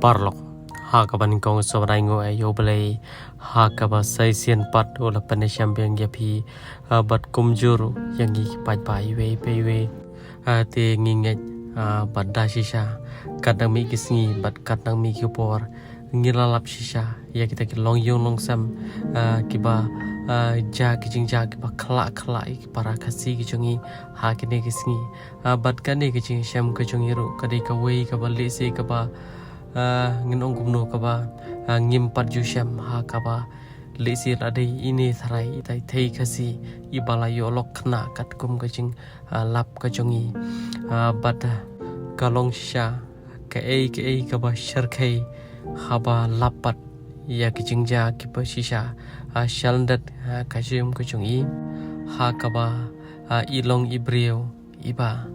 parlok hakaban kong sobrai ngo ayo bele hakaba saisian pat ola panesiam beng yapi bat kumjuru yang gi pai we pe we te nginget bat da shisha kadang mi kisngi bat kadang mi kupor ngilalap shisha ya kita ki long yong long sam kiba ja kijing ja kiba khala para kasi kijungi ha kine kisngi bat kane kijing sham kijungi ru kadi ka we ka bali se ka ba nginong kumno ka ba ngim pat ju sham ha ka ba lesi radai ini sarai tai thei kasi ibala yo lok khna kat kum kijing lap kijungi bat kalong shisha ka ka ba sharkai haba lapat ya kijingja kipa shisha shalndat kajim kujungi ha kaba ilong ibreo iba